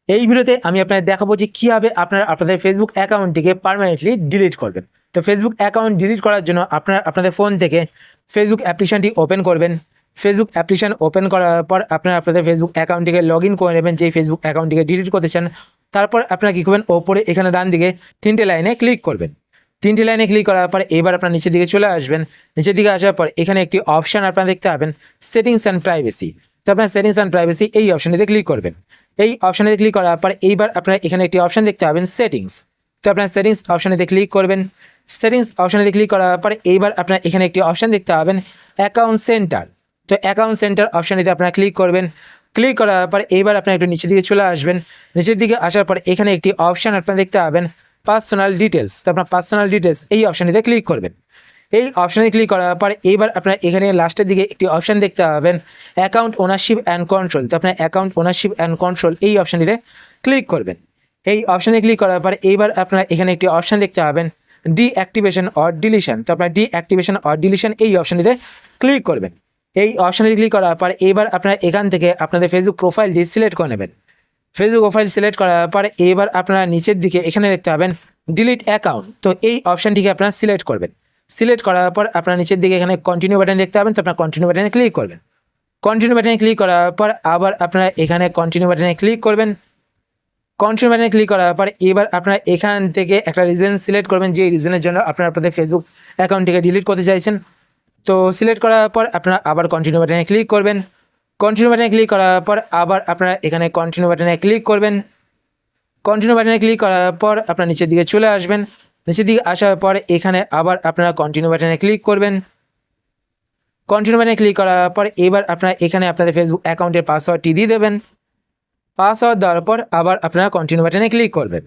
এই ভিডিওতে আমি আপনাদের দেখাবো যে কীভাবে আপনারা আপনাদের ফেসবুক অ্যাকাউন্টটিকে পার্মানেন্টলি ডিলিট করবেন। তো ফেসবুক অ্যাকাউন্ট ডিলিট করার জন্য আপনারা আপনাদের ফোন থেকে ফেসবুক অ্যাপ্লিকেশনটি ওপেন করবেন। ফেসবুক অ্যাপ্লিকেশন ওপেন করার পর আপনারা আপনাদের ফেসবুক অ্যাকাউন্টটিকে লগ ইন করে নেবেন, যেই ফেসবুক অ্যাকাউন্টটিকে ডিলিট করতে চান। তারপর আপনারা কী করবেন, ওপরে এখানে ডান দিকে 3টে লাইনে ক্লিক করবেন। 3টে লাইনে ক্লিক করার পর এবার আপনার নিচের দিকে চলে আসবেন। নিচের দিকে আসার পর এখানে একটি অপশান আপনারা দেখতে পাবেন, সেটিংস অ্যান্ড প্রাইভেসি। তো আপনার সেটিংস অ্যান্ড প্রাইভেসি এই অপশানটিতে ক্লিক করবেন। এই অপশানে ক্লিক করার পর এইবার আপনারা এখানে একটি অপশান দেখতে পাবেন, সেটিংস। তো আপনার সেটিংস অপশানেতে ক্লিক করবেন। সেটিংস অপশানেতে ক্লিক করার পর এইবার আপনারা এখানে একটি অপশান দেখতে পাবেন, অ্যাকাউন্ট সেন্টার। তো অ্যাকাউন্ট সেন্টার অপশানেতে আপনারা ক্লিক করবেন। ক্লিক করার পর এইবার আপনারা একটু নিচের দিকে চলে আসবেন। নিচের দিকে আসার পর এখানে একটি অপশান আপনারা দেখতে পাবেন, পার্সোনাল ডিটেলস। তো আপনার পার্সোনাল ডিটেলস এই অপশানটিতে ক্লিক করবেন। এই অপশানে ক্লিক করার পর এইবার আপনারা এখানে লাস্টের দিকে একটি অপশান দেখতে পাবেন, অ্যাকাউন্ট ওনারশিপ অ্যান্ড কন্ট্রোল। তো আপনার অ্যাকাউন্ট ওনারশিপ অ্যান্ড কন্ট্রোল এই অপশানটিতে ক্লিক করবেন। এই অপশানে ক্লিক করার পর এইবার আপনারা এখানে একটি অপশান দেখতে পাবেন, ডিঅ্যাক্টিভেশন অর ডিলিশন। তো আপনার ডিঅ্যাক্টিভেশন অর ডিলিশন এই অপশানটিতে ক্লিক করবেন। এই অপশানে ক্লিক করার পর এইবার আপনারা এখান থেকে আপনাদের ফেসবুক প্রোফাইলটি সিলেক্ট করে নেবেন। ফেসবুক প্রোফাইল সিলেক্ট করার পর এবার আপনারা নিচের দিকে এখানে দেখতে পাবেন, ডিলিট অ্যাকাউন্ট। তো এই অপশানটিকে আপনারা সিলেক্ট করবেন। সিলেক্ট করার পর আপনারা নিচের দিকে এখানে কন্টিনিউ বাটন দেখতে পাবেন। তো আপনার কন্টিনিউ বাটনে ক্লিক করবেন। কন্টিনিউ বাটনে ক্লিক করার পর আবার আপনারা এখানে কন্টিনিউ বাটনে ক্লিক করবেন। কন্টিনিউ বাটনে ক্লিক করার পর এবার আপনারা এখান থেকে একটা রিজন সিলেক্ট করবেন, যে রিজনের জন্য আপনারা আপনাদের ফেসবুক অ্যাকাউন্টটিকে ডিলিট করতে চাইছেন। তো সিলেক্ট করার পর আপনারা আবার কন্টিনিউ বাটনে ক্লিক করবেন। কন্টিনিউ বাটনে ক্লিক করার পর আবার আপনারা এখানে কন্টিনিউ বাটনে ক্লিক করবেন। কন্টিনিউ বাটনে ক্লিক করার পর আপনারা নিচের দিকে চলে আসবেন। নিচের দিকে আসার পর এখানে আবার আপনারা কন্টিনিউ বাটনে ক্লিক করবেন। কন্টিনিউ বাটনে ক্লিক করার পর এবার আপনারা এখানে আপনাদের ফেসবুক অ্যাকাউন্টের পাসওয়ার্ডটি দিয়ে দেবেন। পাসওয়ার্ড দেওয়ার পর আবার আপনারা কন্টিনিউ বাটনে ক্লিক করবেন।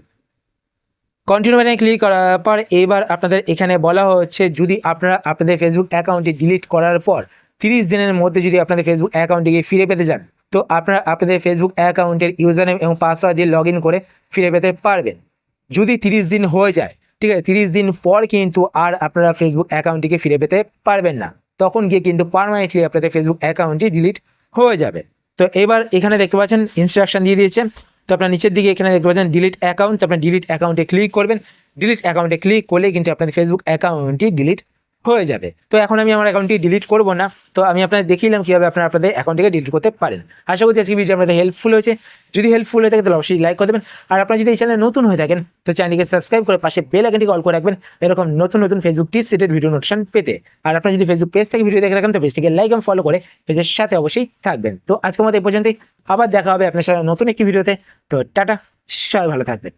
কন্টিনিউ বাটনে ক্লিক করার পর এবার আপনাদের এখানে বলা হচ্ছে, যদি আপনারা আপনাদের ফেসবুক অ্যাকাউন্টটি ডিলিট করার পর 30 দিনের মধ্যে যদি আপনাদের ফেসবুক অ্যাকাউন্টটিকে ফিরে পেতে চান, তো আপনারা আপনাদের ফেসবুক অ্যাকাউন্টের ইউজার নেম এবং পাসওয়ার্ড দিয়ে লগ ইন করে ফিরে পেতে পারবেন। যদি 30 দিন হয়ে যায়, ঠিক আছে, 30 দিন পর কিন্তু আর আপনারা ফেসবুক অ্যাকাউন্টটিকে ফিরে পেতে পারবেন না। তখন গিয়ে কিন্তু পার্মানেন্টলি আপনাদের ফেসবুক অ্যাকাউন্টটি ডিলিট হয়ে যাবে। তো এবার এখানে দেখতে পাচ্ছেন ইনস্ট্রাকশন দিয়ে দিয়েছে। তো আপনার নিচের দিকে এখানে দেখতে পাচ্ছেন ডিলিট অ্যাকাউন্ট। তো আপনার ডিলিট অ্যাকাউন্টে ক্লিক করবেন। ডিলিট অ্যাকাউন্টে ক্লিক করলে কিন্তু আপনাদের ফেসবুক অ্যাকাউন্টটি ডিলিট হয়ে যাবে। তো এখন আমি আমার অ্যাকাউন্টটি ডিলিট করব না। তো আমি আপনাদের দেখিলাম কীভাবে আপনারা আপনাদের অ্যাকাউন্টটিকে ডিলিট করতে পারেন। আশা করছি আজকে ভিডিও আপনাদের হেল্পফুল হয়েছে। যদি হেল্পফুল হয়ে থাকে তাহলে অবশ্যই লাইক করে দেবেন। আর আপনারা যদি এই চ্যানেলে নতুন হয়ে থাকেন তো চ্যানেলটিকে সাবস্ক্রাইব করে পাশে বেল আইকনটিকে অল করে রাখবেন, এরকম নতুন নতুন Facebook tips related video notification পেতে। আর আপনারা যদি ফেসবুক পেজ থেকে ভিডিও দেখে রাখেন তো পেজটিকে লাইক এবং ফলো করে পেজের সাথে অবশ্যই থাকবেন। তো আজকের মতো এই পর্যন্তই, আবার দেখা হবে আপনার সাথে নতুন একটি ভিডিওতে। তো টাটা, সবাই ভালো থাকবেন।